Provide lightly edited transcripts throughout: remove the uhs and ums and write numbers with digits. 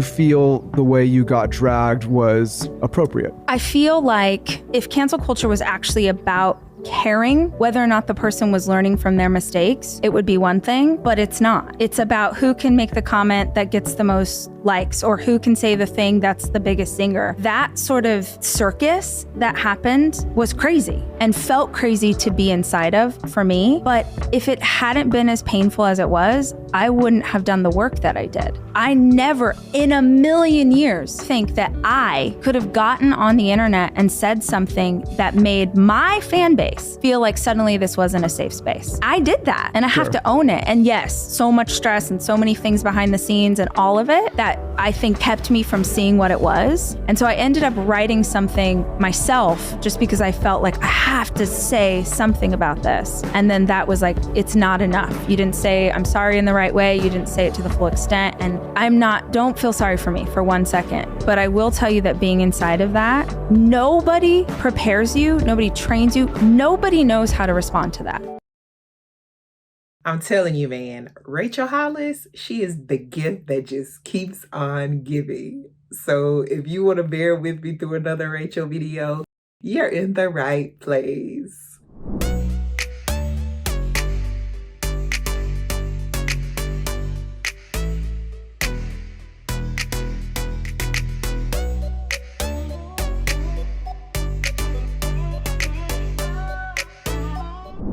feel the way you got dragged was appropriate? I feel like if cancel culture was actually about caring whether or not the person was learning from their mistakes, it would be one thing, but it's not. It's about who can make the comment that gets the most likes or who can say the thing that's the biggest singer. That sort of circus that happened was crazy and felt crazy to be inside of for me. But if it hadn't been as painful as it was, I wouldn't have done the work that I did. I never in a million years think that I could have gotten on the internet and said something that made my fan base feel like suddenly this wasn't a safe space. I did that and I have to own it. And yes, so much stress and so many things behind the scenes and all of it that I think kept me from seeing what it was. And so I ended up writing something myself just because I felt like I have to say something about this. And then that was like, it's not enough. You didn't say I'm sorry in the right way. You didn't say it to the full extent. And don't feel sorry for me for 1 second. But I will tell you that being inside of that, nobody prepares you, nobody trains you, nobody knows how to respond to that. I'm telling you, man, Rachel Hollis, she is the gift that just keeps on giving. So if you want to bear with me through another Rachel video, you're in the right place.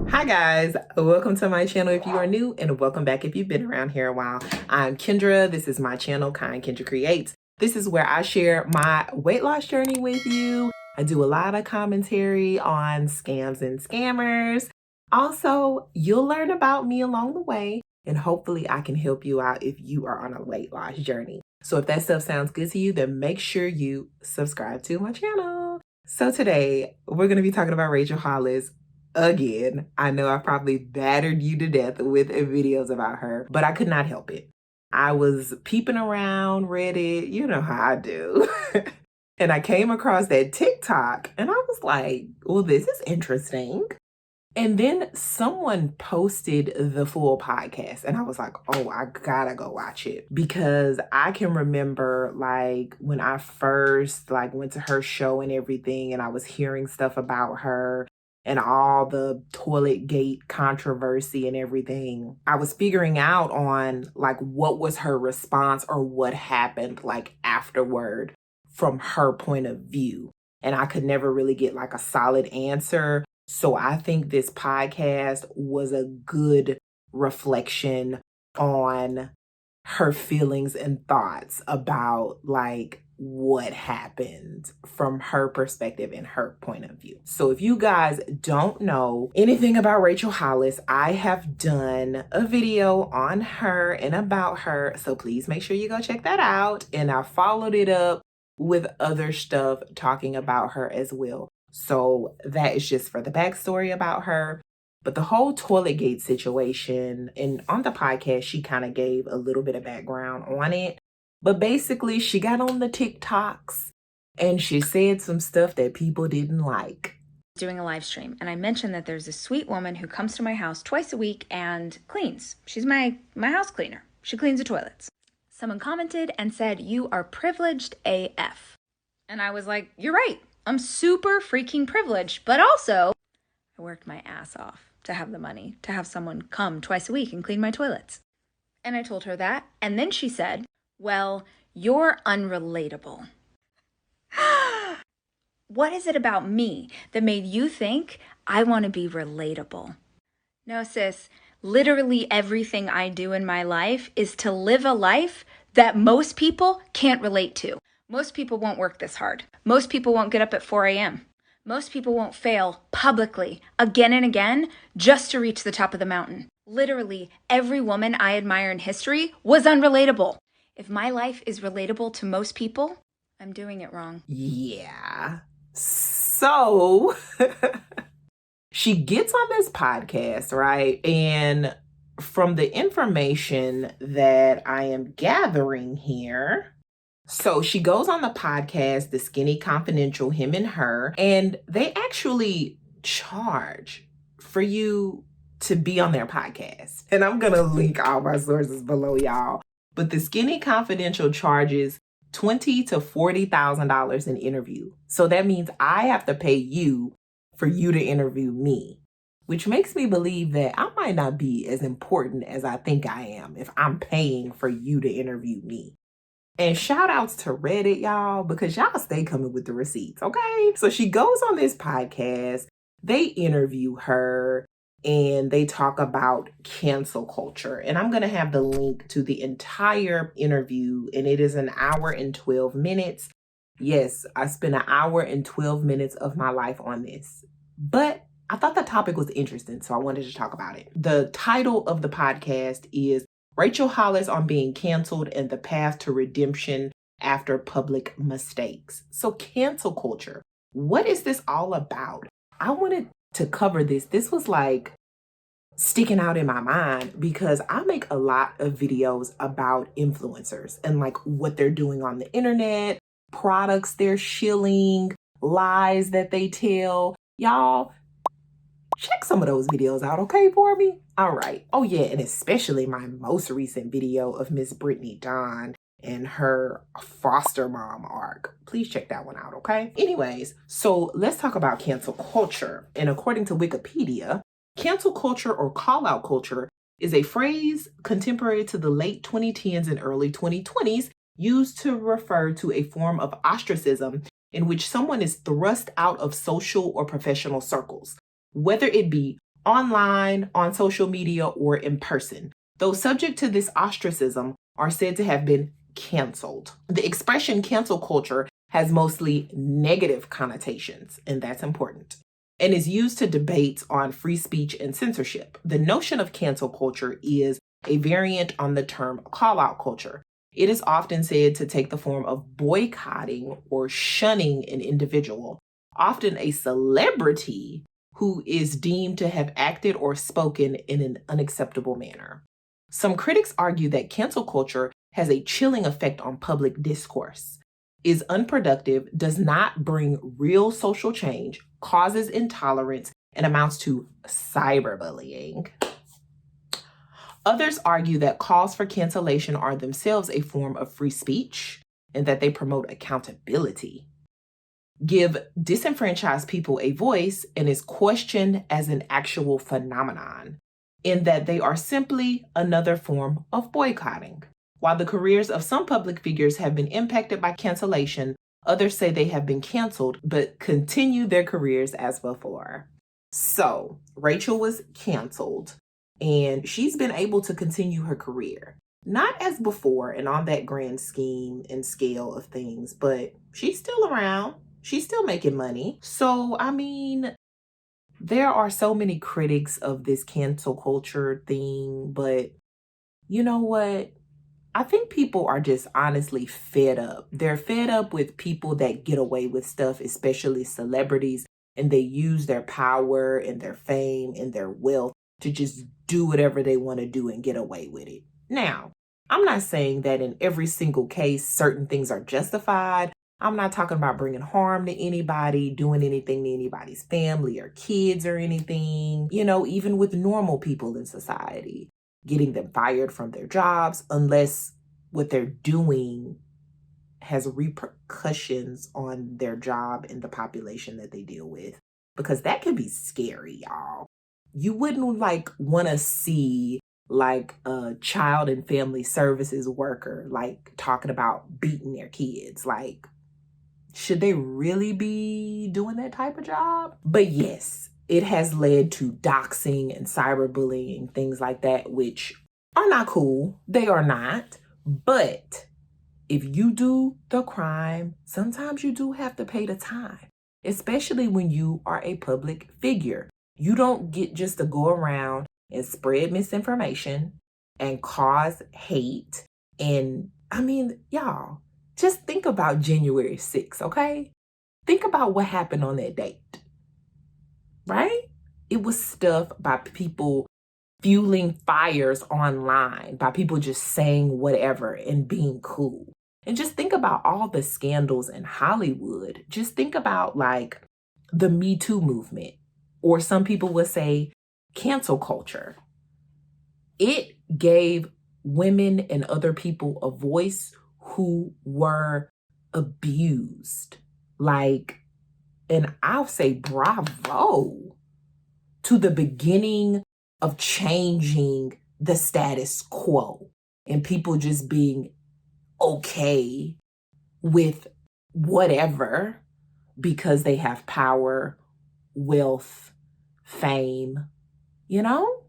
Hi guys, welcome to my channel if you are new, and welcome back if you've been around here a while. I'm Kendra. This is my channel, Kind Kendra Creates. This is where I share my weight loss journey with you. I do a lot of commentary on scams and scammers. Also, you'll learn about me along the way, and hopefully I can help you out if you are on a weight loss journey. So if that stuff sounds good to you, then make sure you subscribe to my channel. So today, we're going to be talking about Rachel Hollis. Again, I know I probably battered you to death with videos about her, but I could not help it. I was peeping around Reddit, you know how I do. And I came across that TikTok and I was like, well, this is interesting. And then someone posted the full podcast and I was like, oh, I gotta go watch it. Because I can remember like when I first went to her show and everything and I was hearing stuff about her and all the toilet gate controversy and everything, I was figuring out on what was her response or what happened afterward from her point of view. And I could never really get a solid answer. So I think this podcast was a good reflection on her feelings and thoughts about what happened from her perspective and her point of view. So if you guys don't know anything about Rachel Hollis, I have done a video on her and about her. So please make sure you go check that out. And I followed it up with other stuff talking about her as well. So that is just for the backstory about her. But the whole Toiletgate situation, and on the podcast, she kind of gave a little bit of background on it. But basically, she got on the TikToks and she said some stuff that people didn't like. Doing a live stream, and I mentioned that there's a sweet woman who comes to my house twice a week and cleans. She's my house cleaner. She cleans the toilets. Someone commented and said, "You are privileged AF." And I was like, you're right. I'm super freaking privileged, but also I worked my ass off to have the money to have someone come twice a week and clean my toilets. And I told her that. And then she said, well, you're unrelatable. What is it about me that made you think I want to be relatable? No, sis, literally everything I do in my life is to live a life that most people can't relate to. Most people won't work this hard. Most people won't get up at 4 a.m. Most people won't fail publicly again and again just to reach the top of the mountain. Literally every woman I admire in history was unrelatable. If my life is relatable to most people, I'm doing it wrong. Yeah. So she gets on this podcast, right? And from the information that I am gathering here, so she goes on the podcast, The Skinny Confidential, him and her, and they actually charge for you to be on their podcast. And I'm going to link all my sources below, y'all. But The Skinny Confidential charges $20,000 to $40,000 an interview. So that means I have to pay you for you to interview me, which makes me believe that I might not be as important as I think I am if I'm paying for you to interview me. And shout outs to Reddit, y'all, because y'all stay coming with the receipts, okay? So she goes on this podcast, they interview her, and they talk about cancel culture. And I'm going to have the link to the entire interview, and it is an hour and 12 minutes. Yes, I spent an hour and 12 minutes of my life on this. But I thought the topic was interesting, so I wanted to talk about it. The title of the podcast is Rachel Hollis on Being Canceled and the Path to Redemption After Public Mistakes. So cancel culture, what is this all about? I wanted to cover this. This was like sticking out in my mind because I make a lot of videos about influencers and like what they're doing on the internet, products they're shilling, lies that they tell. Y'all, check some of those videos out, okay, for me? All right. Oh, yeah, and especially my most recent video of Miss Brittany Dawn and her foster mom arc. Please check that one out, okay? Anyways, so let's talk about cancel culture. And according to Wikipedia, cancel culture or call-out culture is a phrase contemporary to the late 2010s and early 2020s used to refer to a form of ostracism in which someone is thrust out of social or professional circles, whether it be online, on social media, or in person. Those subject to this ostracism are said to have been canceled. The expression cancel culture has mostly negative connotations, and that's important, and is used to debate on free speech and censorship. The notion of cancel culture is a variant on the term call-out culture. It is often said to take the form of boycotting or shunning an individual, often a celebrity who is deemed to have acted or spoken in an unacceptable manner. Some critics argue that cancel culture has a chilling effect on public discourse, is unproductive, does not bring real social change, causes intolerance, and amounts to cyberbullying. Others argue that calls for cancellation are themselves a form of free speech and that they promote accountability, give disenfranchised people a voice, and is questioned as an actual phenomenon, in that they are simply another form of boycotting. While the careers of some public figures have been impacted by cancellation, others say they have been canceled but continue their careers as before. So, Rachel was canceled, and she's been able to continue her career. Not as before and on that grand scheme and scale of things, but she's still around. She's still making money. So, I mean, there are so many critics of this cancel culture thing, but you know what? I think people are just honestly fed up. They're fed up with people that get away with stuff, especially celebrities, and they use their power and their fame and their wealth to just do whatever they want to do and get away with it. Now, I'm not saying that in every single case, certain things are justified. I'm not talking about bringing harm to anybody, doing anything to anybody's family or kids or anything, even with normal people in society, getting them fired from their jobs unless what they're doing has repercussions on their job and the population that they deal with, because that can be scary, y'all. You wouldn't want to see a child and family services worker talking about beating their kids. Should they really be doing that type of job? But yes, it has led to doxing and cyberbullying, things like that, which are not cool. They are not. But if you do the crime, sometimes you do have to pay the time, especially when you are a public figure. You don't get just to go around and spread misinformation and cause hate. And y'all, just think about January 6th, okay? Think about what happened on that date, right? It was stuff by people fueling fires online, by people just saying whatever and being cool. And just think about all the scandals in Hollywood. Just think about the Me Too movement, or some people would say cancel culture. It gave women and other people a voice who were abused. Like, and I'll say bravo to the beginning of changing the status quo and people just being okay with whatever because they have power, wealth, fame, you know?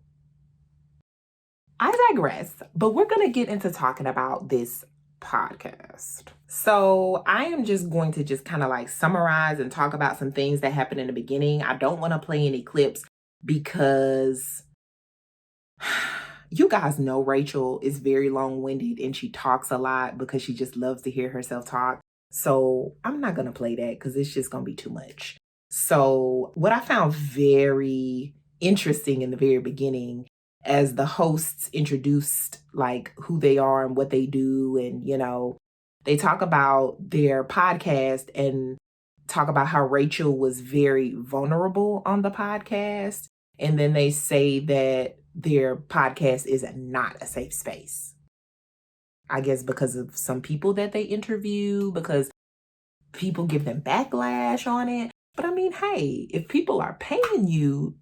I digress, but we're going to get into talking about this podcast. So I am just going to just kind of like summarize and talk about some things that happened in the beginning. I don't want to play any clips because you guys know Rachel is very long-winded and she talks a lot because she just loves to hear herself talk. So I'm not going to play that because it's just going to be too much. So what I found very interesting in the very beginning, as the hosts introduced like who they are and what they do, and you know, they talk about their podcast and talk about how Rachel was very vulnerable on the podcast. And then they say that their podcast is not a safe space. I guess because of some people that they interview, because people give them backlash on it. But I mean, hey, if people are paying you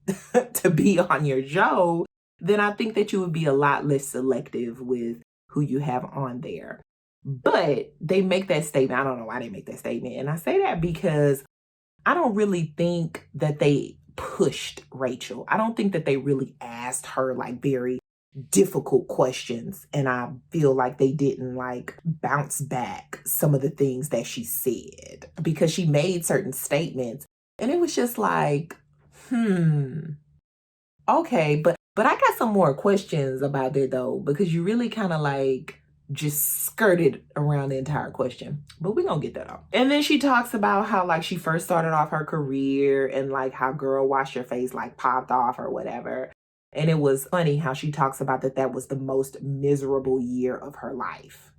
to be on your show, then I think that you would be a lot less selective with who you have on there. But they make that statement. I don't know why they make that statement. And I say that because I don't really think that they pushed Rachel. I don't think that they really asked her like very difficult questions. And I feel like they didn't like bounce back some of the things that she said because she made certain statements. And it was just like, okay, but I got some more questions about it though, because you really kind of like just skirted around the entire question, but we're gonna get that off. And then she talks about how like she first started off her career and like how Girl Wash Your Face like popped off or whatever. And it was funny how she talks about that was the most miserable year of her life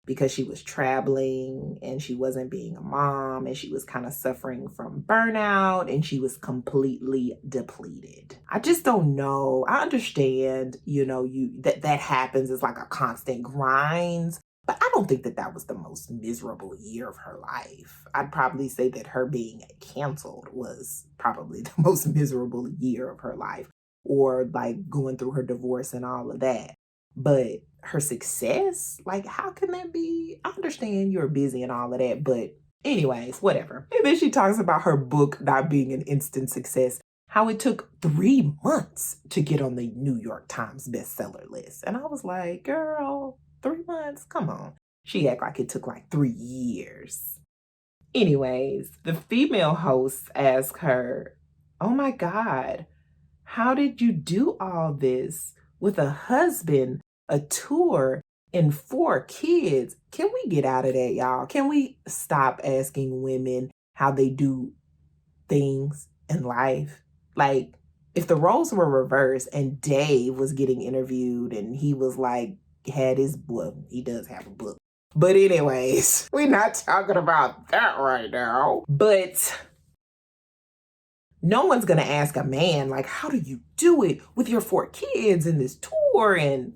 because she was traveling and she wasn't being a mom and she was kind of suffering from burnout and she was completely depleted. I just don't know. I understand, you know, that happens. It's like a constant grind, but I don't think that was the most miserable year of her life. I'd probably say that her being canceled was probably the most miserable year of her life, or like going through her divorce and all of that. But her success, like, how can that be? I understand you're busy and all of that, but anyways, whatever. And then she talks about her book not being an instant success, how it took 3 months to get on the New York Times bestseller list. And I was like, girl, 3 months? Come on. She act like it took like 3 years. Anyways, the female hosts ask her, oh my God, how did you do all this with a husband, a tour, and 4 kids? Can we get out of that, y'all? Can we stop asking women how they do things in life? Like, if the roles were reversed and Dave was getting interviewed and he was like, had his book, he does have a book. But anyways, we're not talking about that right now. But no one's going to ask a man, like, how do you do it with your 4 kids and this tour? And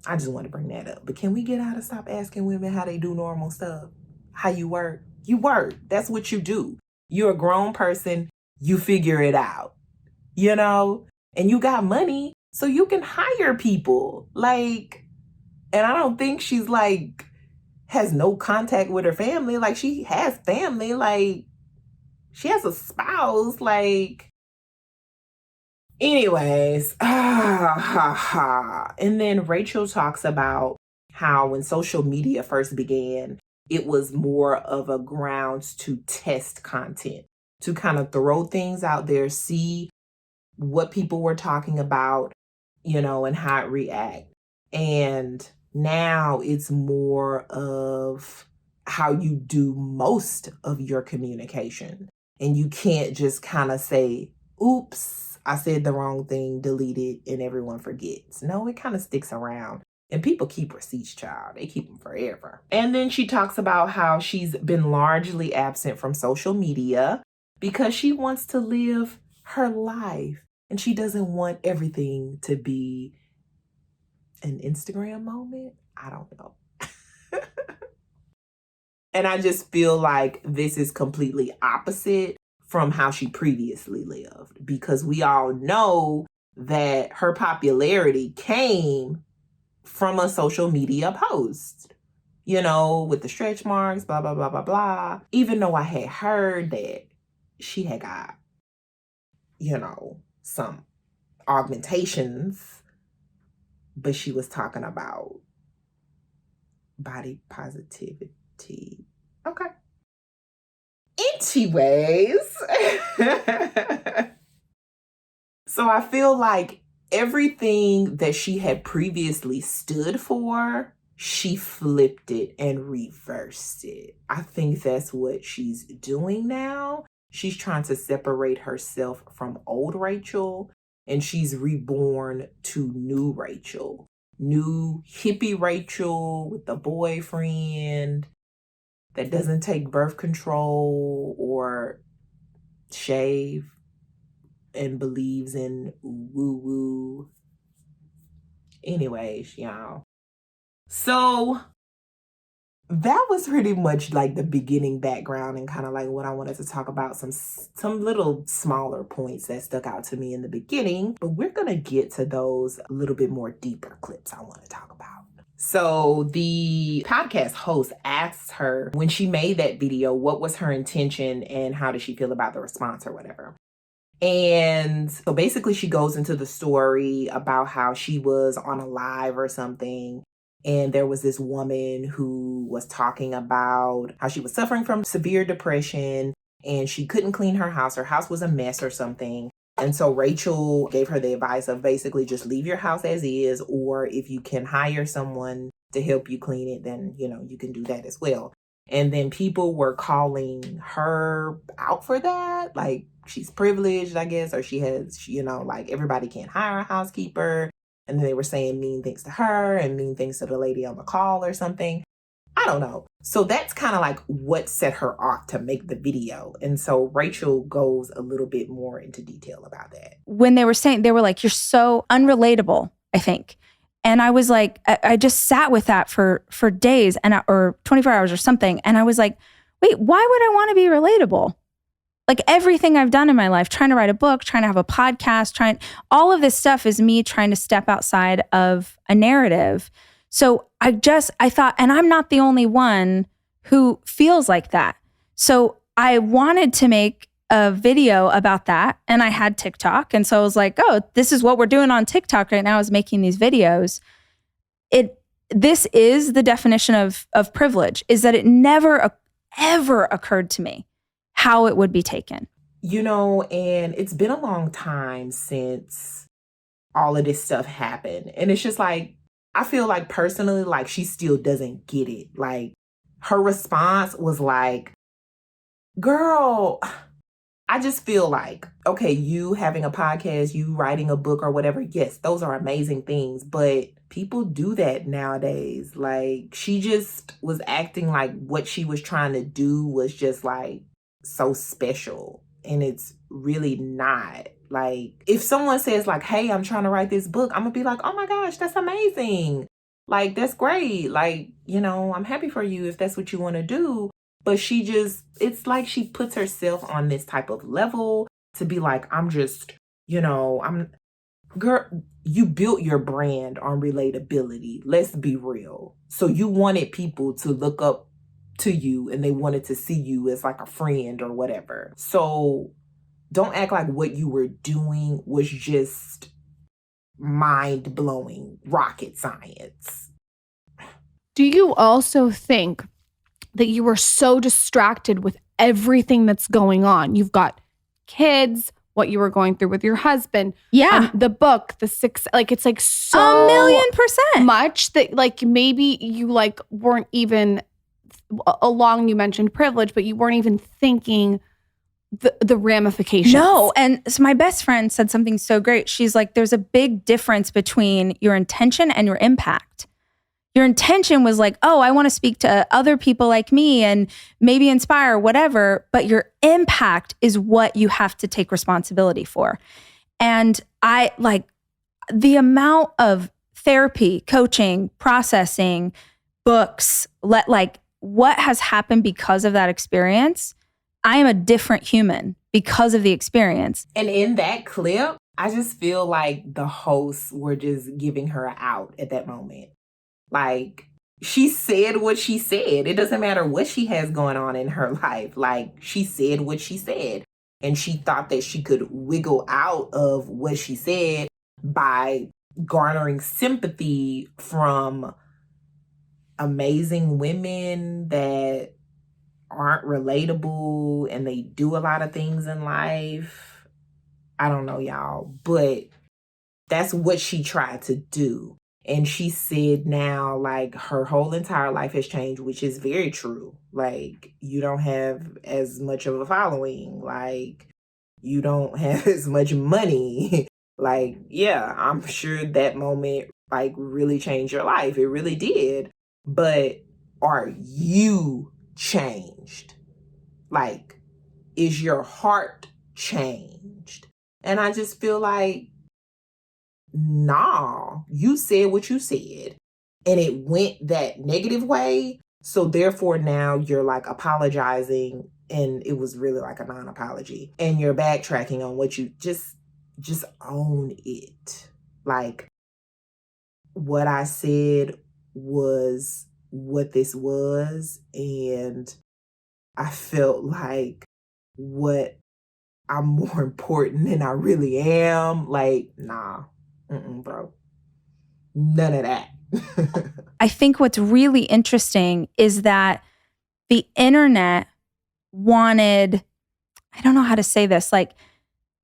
I just want to bring that up. But can we get out and stop asking women how they do normal stuff? How you work? You work. That's what you do. You're a grown person. You figure it out, you know? And you got money, so you can hire people. Like, and I don't think she's like, has no contact with her family. Like, she has family. Like, she has a spouse, like, anyways. And then Rachel talks about how when social media first began, it was more of a grounds to test content, to kind of throw things out there, see what people were talking about, you know, and how it react. And now it's more of how you do most of your communication. And you can't just kind of say, oops, I said the wrong thing, delete it, and everyone forgets. No, it kind of sticks around. And people keep receipts, child. They keep them forever. And then she talks about how she's been largely absent from social media because she wants to live her life. And she doesn't want everything to be an Instagram moment. I don't know. And I just feel like this is completely opposite from how she previously lived, because we all know that her popularity came from a social media post, with the stretch marks, blah, blah, blah, blah, blah. Even though I had heard that she had got, some augmentations, but she was talking about body positivity. Okay. Anyways, so I feel like everything that she had previously stood for, she flipped it and reversed it. I think that's what she's doing now. She's trying to separate herself from old Rachel, and she's reborn to new Rachel. New hippie Rachel with a boyfriend that doesn't take birth control or shave and believes in woo-woo. Anyways, y'all. So that was pretty much like the beginning background and kind of like what I wanted to talk about, some little smaller points that stuck out to me in the beginning, but we're going to get to those a little bit more deeper clips I want to talk about. So the podcast host asked her when she made that video, what was her intention and how did she feel about the response or whatever. And so basically she goes into the story about how she was on a live or something. And there was this woman who was talking about how she was suffering from severe depression and she couldn't clean her house. Her house was a mess or something. And so Rachel gave her the advice of basically just leave your house as is, or if you can hire someone to help you clean it, then, you can do that as well. And then people were calling her out for that. Like, she's privileged, I guess, or she has, like everybody can't hire a housekeeper. And then they were saying mean things to her and mean things to the lady on the call or something. I don't know. So that's kind of like what set her off to make the video. And so Rachel goes a little bit more into detail about that. When they were saying, they were like, you're so unrelatable, I think. And I was like, I just sat with that for days or 24 hours or something. And I was like, wait, why would I want to be relatable? Like everything I've done in my life, trying to write a book, trying to have a podcast, all of this stuff is me trying to step outside of a narrative. So I thought, and I'm not the only one who feels like that. So I wanted to make a video about that. And I had TikTok. And so I was like, oh, this is what we're doing on TikTok right now, is making these videos. This is the definition of privilege, is that it never ever occurred to me how it would be taken. And it's been a long time since all of this stuff happened. And it's just like, I feel like personally, like she still doesn't get it. Like her response was like, girl, I just feel like, okay, you having a podcast, you writing a book or whatever. Yes, those are amazing things, but people do that nowadays. Like she just was acting like what she was trying to do was just like so special. And it's really not. Like if someone says like, hey, I'm trying to write this book, I'm gonna be like, oh my gosh, that's amazing. Like, that's great. Like, I'm happy for you if that's what you want to do. But it's like she puts herself on this type of level to be like, girl, you built your brand on relatability. Let's be real. So you wanted people to look up to you and they wanted to see you as like a friend or whatever. So don't act like what you were doing was just mind-blowing rocket science. Do you also think that you were so distracted with everything that's going on? You've got kids, what you were going through with your husband, the book, it's like so 1,000,000% much that like maybe you like weren't even along. You mentioned privilege, but you weren't even thinking the ramifications. No. And so my best friend said something so great. She's like, there's a big difference between your intention and your impact. Your intention was like, oh, I want to speak to other people like me and maybe inspire, whatever. But your impact is what you have to take responsibility for. And I like the amount of therapy, coaching, processing, books, what has happened because of that experience, I am a different human because of the experience. And in that clip, I just feel like the hosts were just giving her out at that moment. Like, she said what she said. It doesn't matter what she has going on in her life. Like, she said what she said. And she thought that she could wiggle out of what she said by garnering sympathy from amazing women that aren't relatable and they do a lot of things in life. I don't know, y'all, but that's what she tried to do. And she said now, like, her whole entire life has changed, which is very true. Like, you don't have as much of a following. Like, you don't have as much money. Like, yeah, I'm sure that moment, like, really changed your life. It really did. But are you changed? Like, is your heart changed? And I just feel like, nah, you said what you said and it went that negative way. So therefore now you're like apologizing and it was really like a non-apology. And you're backtracking on what you just own it. Like, what I said was what this was. And I felt like what I'm more important than I really am. Like, nah. Bro. None of that. I think what's really interesting is that the internet wanted, I don't know how to say this, like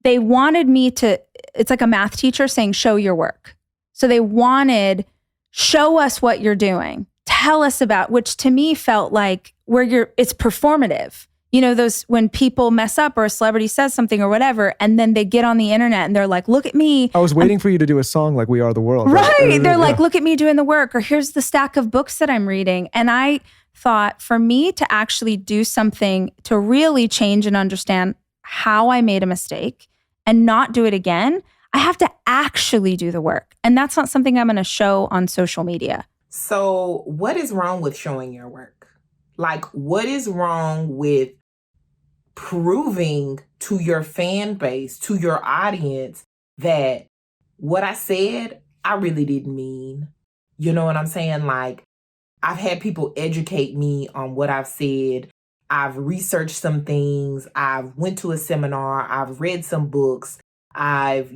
they wanted me to, it's like a math teacher saying, show your work. So they wanted, show us what you're doing. Tell us about, which to me felt like it's performative. You know, those when people mess up or a celebrity says something or whatever, and then they get on the internet and they're like, look at me. I was waiting for you to do a song like We Are the World. Right. They're like, look at me doing the work, or here's the stack of books that I'm reading. And I thought for me to actually do something to really change and understand how I made a mistake and not do it again, I have to actually do the work. And that's not something I'm going to show on social media. So what is wrong with showing your work? Like, what is wrong with proving to your fan base, to your audience, that what I said, I really didn't mean? You know what I'm saying? Like, I've had people educate me on what I've said. I've researched some things. I've went to a seminar. I've read some books. I've,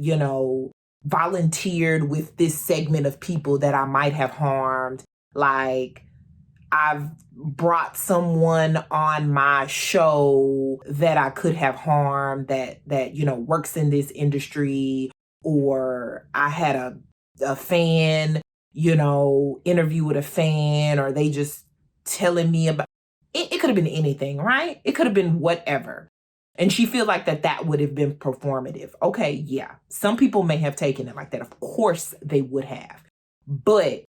volunteered with this segment of people that I might have harmed. Like, I've brought someone on my show that I could have harmed that works in this industry, or I had a fan, interview with a fan, or they just telling me about it. It could have been anything, right? It could have been whatever. And she feel like that would have been performative. Okay, yeah. Some people may have taken it like that. Of course they would have. But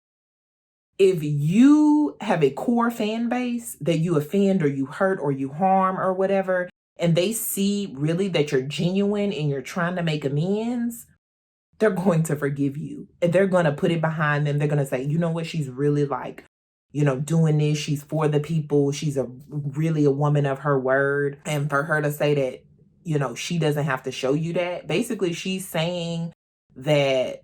if you have a core fan base that you offend or you hurt or you harm or whatever, and they see really that you're genuine and you're trying to make amends, they're going to forgive you. And they're going to put it behind them. They're going to say, you know what, she's really like, doing this. She's for the people. She's really a woman of her word. And for her to say that, she doesn't have to show you that. Basically, she's saying that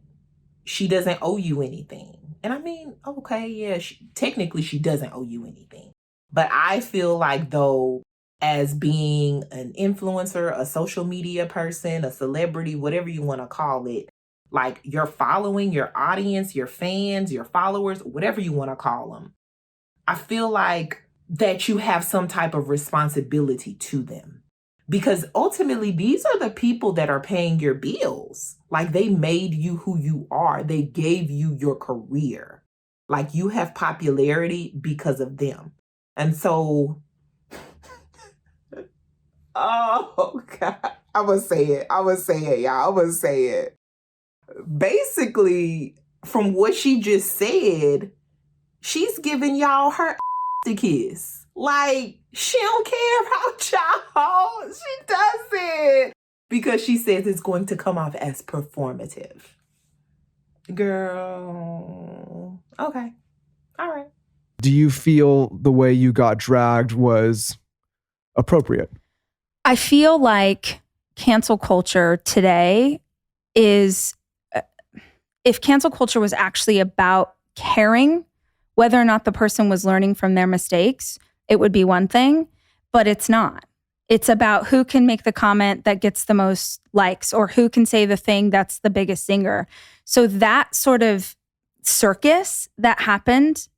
she doesn't owe you anything. And I mean, okay, yeah, technically she doesn't owe you anything. But I feel like, though, as being an influencer, a social media person, a celebrity, whatever you want to call it, like your following, your audience, your fans, your followers, whatever you want to call them, I feel like that you have some type of responsibility to them. Because ultimately, these are the people that are paying your bills. Like, they made you who you are. They gave you your career. Like, you have popularity because of them. And so, oh, God. I'm going to say it, y'all. I'm going to say it. Basically, from what she just said, she's giving y'all her to kiss. Like, she don't care about y'all. She doesn't. Because she says it's going to come off as performative. Girl. Okay. All right. Do you feel the way you got dragged was appropriate? I feel like cancel culture today is, if cancel culture was actually about caring whether or not the person was learning from their mistakes, it would be one thing, but it's not. It's about who can make the comment that gets the most likes or who can say the thing that's the biggest singer. So that sort of circus that happened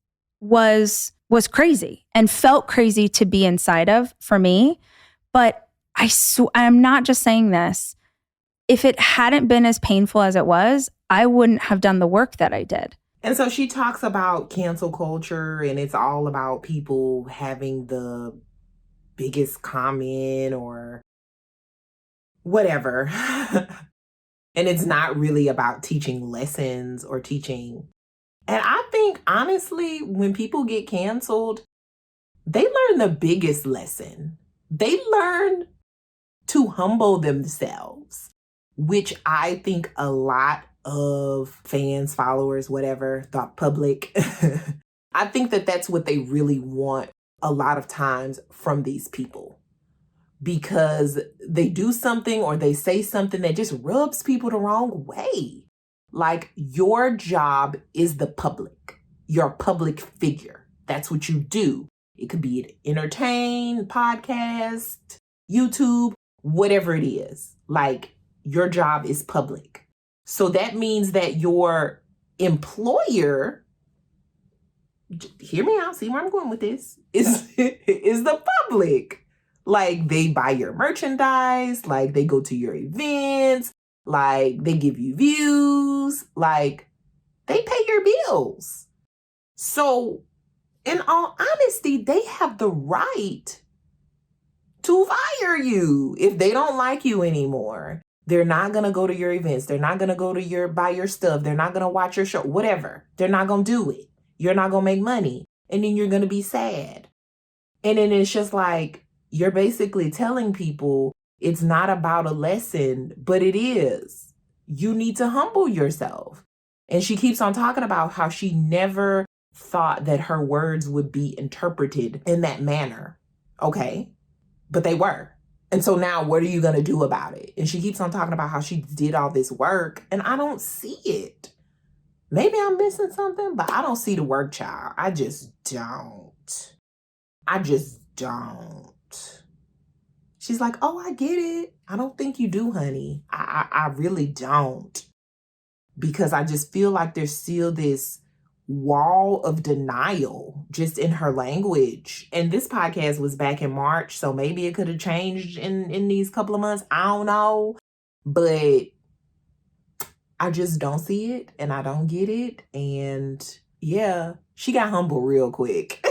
was crazy and felt crazy to be inside of for me. But I'm not just saying this. If it hadn't been as painful as it was, I wouldn't have done the work that I did. And so she talks about cancel culture, and it's all about people having the biggest comment or whatever. And it's not really about teaching lessons or teaching. And I think, honestly, when people get canceled, they learn the biggest lesson. They learn to humble themselves, which I think a lot of fans, followers, whatever, the public, I think that that's what they really want a lot of times from these people, because they do something or they say something that just rubs people the wrong way. Like, your job is the public. You're a public figure. That's what you do. It could be entertain, podcast, YouTube, whatever it is. Like, your job is public. So that means that your employer, hear me out, see where I'm going with this, is the public. Like, they buy your merchandise, like they go to your events, like they give you views, like they pay your bills. So in all honesty, they have the right to fire you if they don't like you anymore. They're not going to go to your events. They're not going to go to buy your stuff. They're not going to watch your show, whatever. They're not going to do it. You're not going to make money. And then you're going to be sad. And then it's just like, you're basically telling people it's not about a lesson, but it is. You need to humble yourself. And she keeps on talking about how she never thought that her words would be interpreted in that manner. Okay, but they were. And so now what are you going to do about it? And she keeps on talking about how she did all this work, and I don't see it. Maybe I'm missing something, but I don't see the work, child. I just don't. She's like, oh, I get it. I don't think you do, honey. I really don't. Because I just feel like there's still this wall of denial just in her language. And this podcast was back in March, so maybe it could have changed in these couple of months. I don't know. But I just don't see it, and I don't get it. And yeah, she got humble real quick.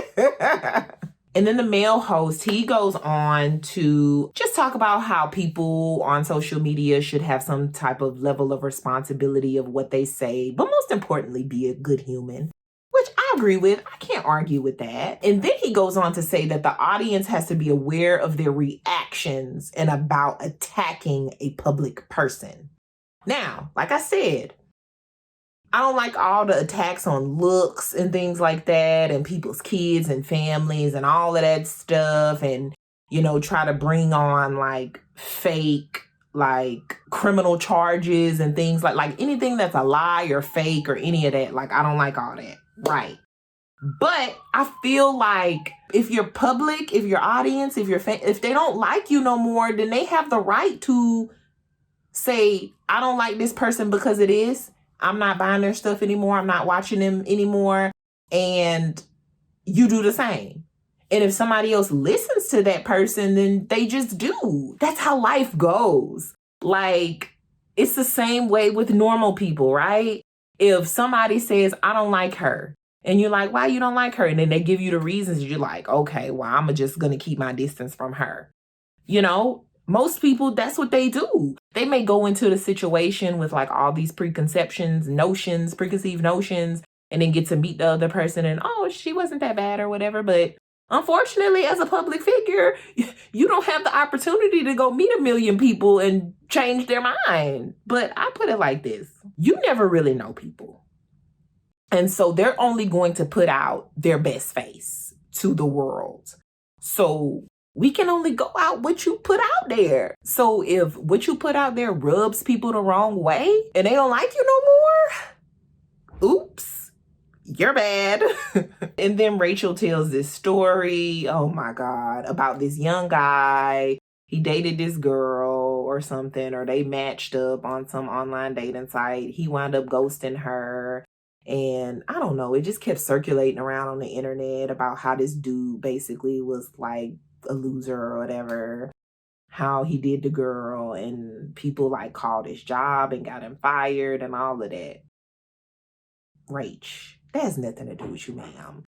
And then the male host, he goes on to just talk about how people on social media should have some type of level of responsibility of what they say, but most importantly, be a good human, which I agree with. I can't argue with that. And then he goes on to say that the audience has to be aware of their reactions and about attacking a public person. Now, like I said, I don't like all the attacks on looks and things like that, and people's kids and families and all of that stuff, and, you know, try to bring on like fake, like criminal charges and things like anything that's a lie or fake or any of that. Like, I don't like all that. Right. But I feel like if you're public, if your audience, if they don't like you no more, then they have the right to say, I don't like this person because it is. I'm not buying their stuff anymore. I'm not watching them anymore. And you do the same. And if somebody else listens to that person, then they just do. That's how life goes. Like, it's the same way with normal people, right? If somebody says, I don't like her, and you're like, why you don't like her? And then they give you the reasons, you're like, okay, well, I'm just going to keep my distance from her. You know? Most people, that's what they do. They may go into the situation with like all these preconceived notions, and then get to meet the other person and, oh, she wasn't that bad or whatever. But Unfortunately, as a public figure, you don't have the opportunity to go meet 1 million people and change their mind. But I put it like this. You never really know people. And so they're only going to put out their best face to the world. So we can only go out what you put out there. So if what you put out there rubs people the wrong way and they don't like you no more, oops, you're bad. And then Rachel tells this story, oh my God, about this young guy. He dated this girl or something, or they matched up on some online dating site. He wound up ghosting her. And I don't know, it just kept circulating around on the internet about how this dude basically was like a loser or whatever, how he did the girl, and people like called his job and got him fired and all of that. Rach, that has nothing to do with you, ma'am.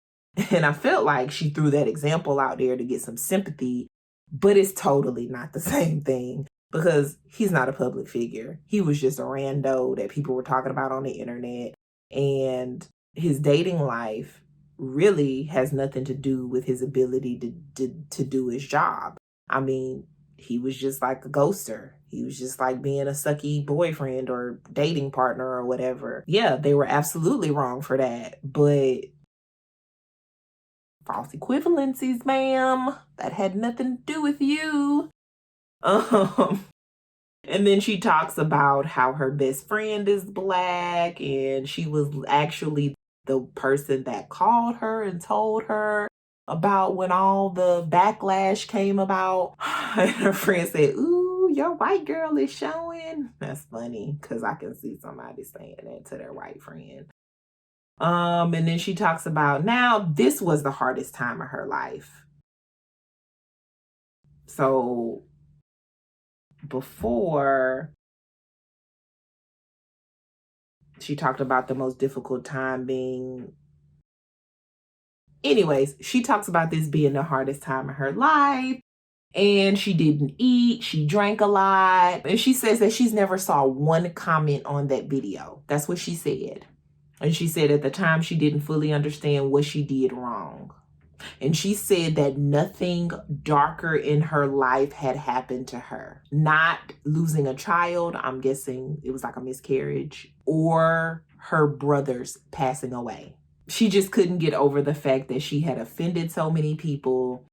And I felt like she threw that example out there to get some sympathy, but it's totally not the same thing because he's not a public figure. He was just a rando that people were talking about on the internet. And his dating life really has nothing to do with his ability to do his job. I mean, he was just like a ghoster. He was just like being a sucky boyfriend or dating partner or whatever. Yeah, they were absolutely wrong for that. But false equivalencies, ma'am, that had nothing to do with you. And then she talks about how her best friend is Black, and she was actually the person that called her and told her about when all the backlash came about. And her friend said, ooh, your white girl is showing. That's funny because I can see somebody saying that to their white friend. And then she talks about now this was the hardest time of her life. So before, she talked about the most difficult time being, anyways, she talks about this being the hardest time of her life, and she didn't eat, she drank a lot, and she says that she's never saw one comment on that video. That's what she said. And she said at the time she didn't fully understand what she did wrong. And she said that nothing darker in her life had happened to her. Not losing a child, I'm guessing it was like a miscarriage, or her brothers passing away. She just couldn't get over the fact that she had offended so many people,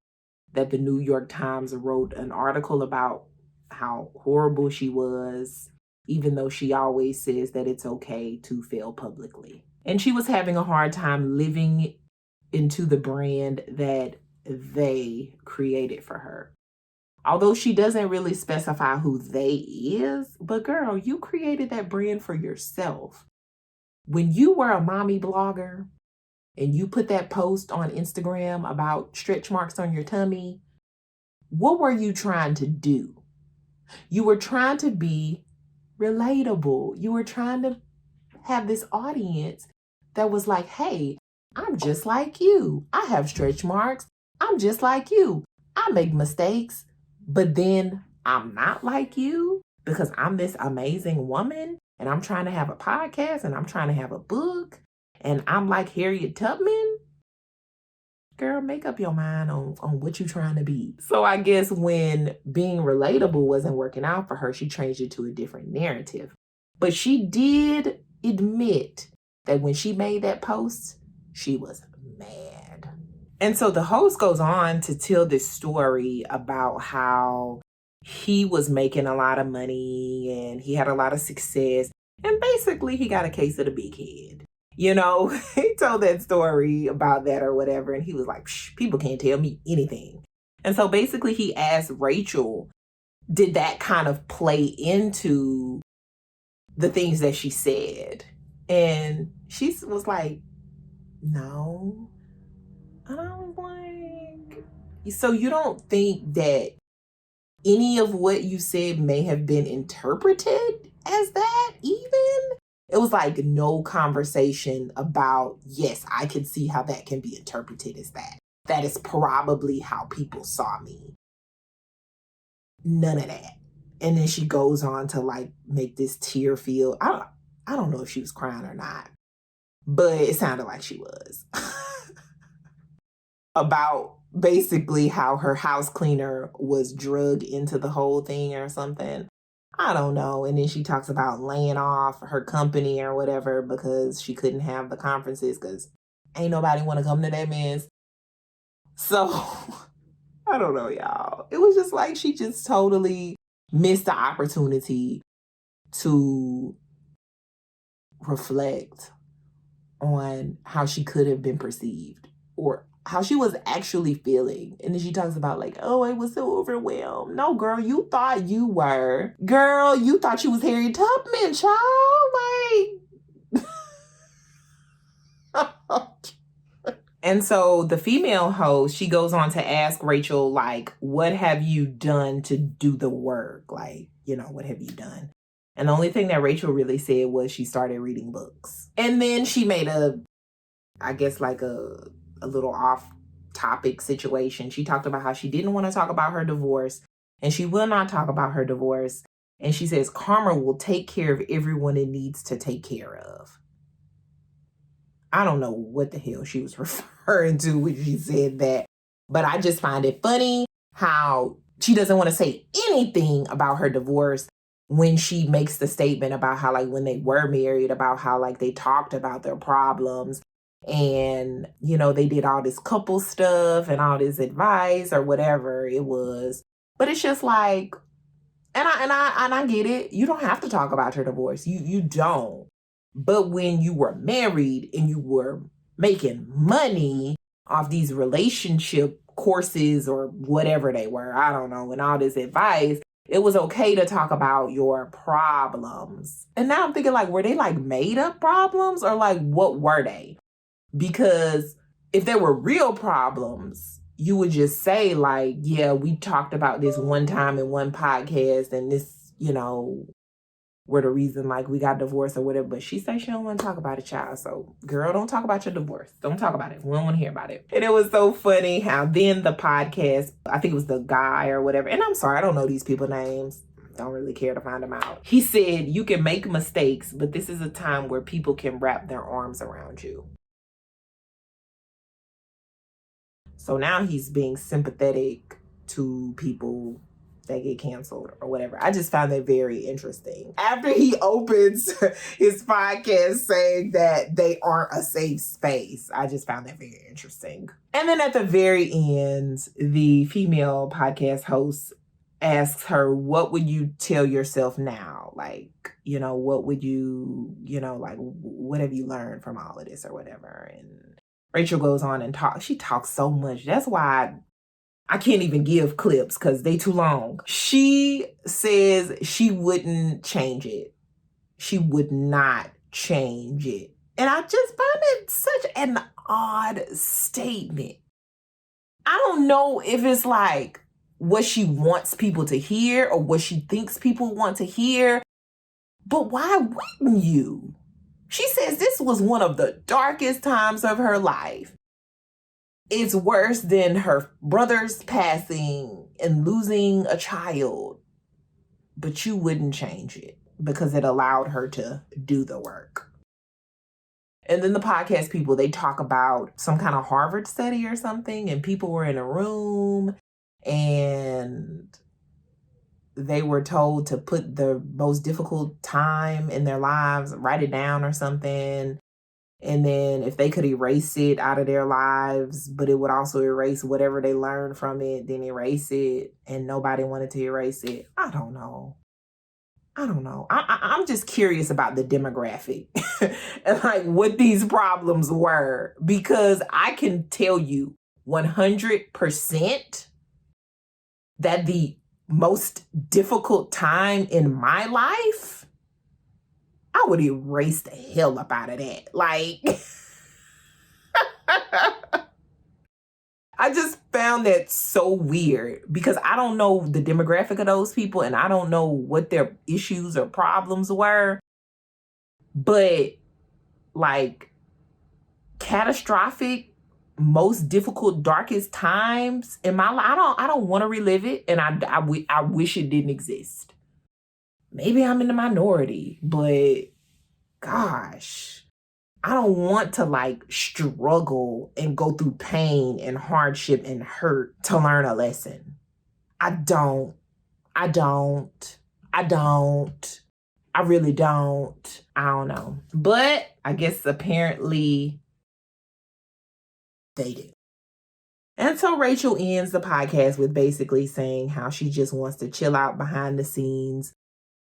that the New York Times wrote an article about how horrible she was, even though she always says that it's okay to fail publicly. And she was having a hard time living into the brand that they created for her. Although she doesn't really specify who they is, but girl, you created that brand for yourself. When you were a mommy blogger and you put that post on Instagram about stretch marks on your tummy, what were you trying to do? You were trying to be relatable. You were trying to have this audience that was like, hey, I'm just like you. I have stretch marks. I'm just like you. I make mistakes, but then I'm not like you because I'm this amazing woman and I'm trying to have a podcast and I'm trying to have a book and I'm like Harriet Tubman. Girl, make up your mind on what you're trying to be. So I guess when being relatable wasn't working out for her, she changed it to a different narrative. But she did admit that when she made that post, she was mad. And so the host goes on to tell this story about how he was making a lot of money and he had a lot of success. And basically, he got a case of the big head. You know, he told that story about that or whatever. And he was like, people can't tell me anything. And so basically, he asked Rachel, did that kind of play into the things that she said? And she was like, no. And I was like, so you don't think that any of what you said may have been interpreted as that even? It was like no conversation about, yes, I can see how that can be interpreted as that. That is probably how people saw me. None of that. And then she goes on to like make this tear feel. I don't know if she was crying or not, but it sounded like she was. About basically how her house cleaner was drugged into the whole thing or something. I don't know. And then she talks about laying off her company or whatever because she couldn't have the conferences because ain't nobody want to come to that mess. So I don't know, y'all. It was just like she just totally missed the opportunity to reflect on how she could have been perceived or how she was actually feeling. And then she talks about like, oh, I was so overwhelmed. No, girl, you thought you were. Girl, you thought you was Harriet Tubman, child. Like... And so the female host, she goes on to ask Rachel, like, what have you done to do the work? Like, you know, what have you done? And the only thing that Rachel really said was she started reading books. And then she made a little off-topic situation. She talked about how she didn't want to talk about her divorce, and she will not talk about her divorce. And she says karma will take care of everyone it needs to take care of. I don't know what the hell she was referring to when she said that, but I just find it funny how she doesn't want to say anything about her divorce when she makes the statement about how, like, when they were married, about how, like, they talked about their problems and, you know, they did all this couple stuff and all this advice or whatever it was. But it's just like, and I get it. You don't have to talk about your divorce. You don't. But when you were married and you were making money off these relationship courses or whatever they were, I don't know, and all this advice, it was okay to talk about your problems. And now I'm thinking, like, were they like made up problems or like what were they? Because if there were real problems, you would just say like, yeah, we talked about this one time in one podcast and this, you know, were the reason like we got divorced or whatever. But she said she don't want to talk about it, child. So girl, don't talk about your divorce. Don't talk about it. We don't want to hear about it. And it was so funny how then the podcast, I think it was the guy or whatever. And I'm sorry, I don't know these people's names. Don't really care to find them out. He said, you can make mistakes, but this is a time where people can wrap their arms around you. So now he's being sympathetic to people that get canceled or whatever. I just found that very interesting. After he opens his podcast saying that they aren't a safe space, I just found that very interesting. And then at the very end, the female podcast host asks her, what would you tell yourself now? Like, you know, what would you, you know, like, what have you learned from all of this or whatever? And Rachel goes on and talks. She talks so much. That's why I can't even give clips because they too long. She says she wouldn't change it. She would not change it. And I just find it such an odd statement. I don't know if it's like what she wants people to hear or what she thinks people want to hear, but why wouldn't you? She says this was one of the darkest times of her life. It's worse than her brother's passing and losing a child. But you wouldn't change it because it allowed her to do the work. And then the podcast people, they talk about some kind of Harvard study or something, and people were in a room and they were told to put the most difficult time in their lives, write it down or something. And then if they could erase it out of their lives, but it would also erase whatever they learned from it, then erase it. And nobody wanted to erase it. I don't know. I'm just curious about the demographic and like what these problems were, because I can tell you 100% that the most difficult time in my life, I would erase the hell up out of that. Like, I just found that so weird because I don't know the demographic of those people and I don't know what their issues or problems were. But like catastrophic, most difficult, darkest times in my life, I don't want to relive it. And I wish it didn't exist. Maybe I'm in the minority, but gosh, I don't want to like struggle and go through pain and hardship and hurt to learn a lesson. I don't. I really don't. I don't know. But I guess apparently they do. And so Rachel ends the podcast with basically saying how she just wants to chill out behind the scenes,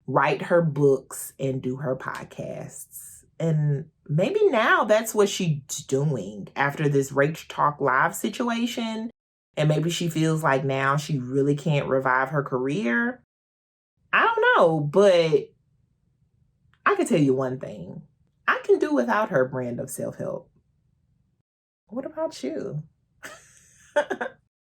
write her books, and do her podcasts. And maybe now that's what she's doing after this Rach Talk Live situation. And maybe she feels like now she really can't revive her career. I don't know, but I can tell you one thing. I can do without her brand of self-help. What about you?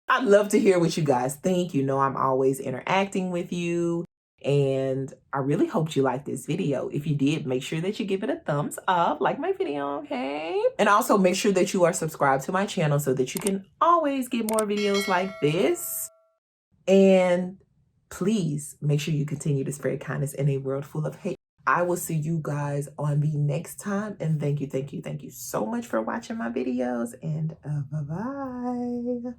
I'd love to hear what you guys think. You know, I'm always interacting with you. And I really hoped you liked this video. If you did, make sure that you give it a thumbs up, like my video, okay? And also make sure that you are subscribed to my channel so that you can always get more videos like this. And please make sure you continue to spread kindness in a world full of hate. I will see you guys on the next time. And thank you so much for watching my videos. And bye-bye.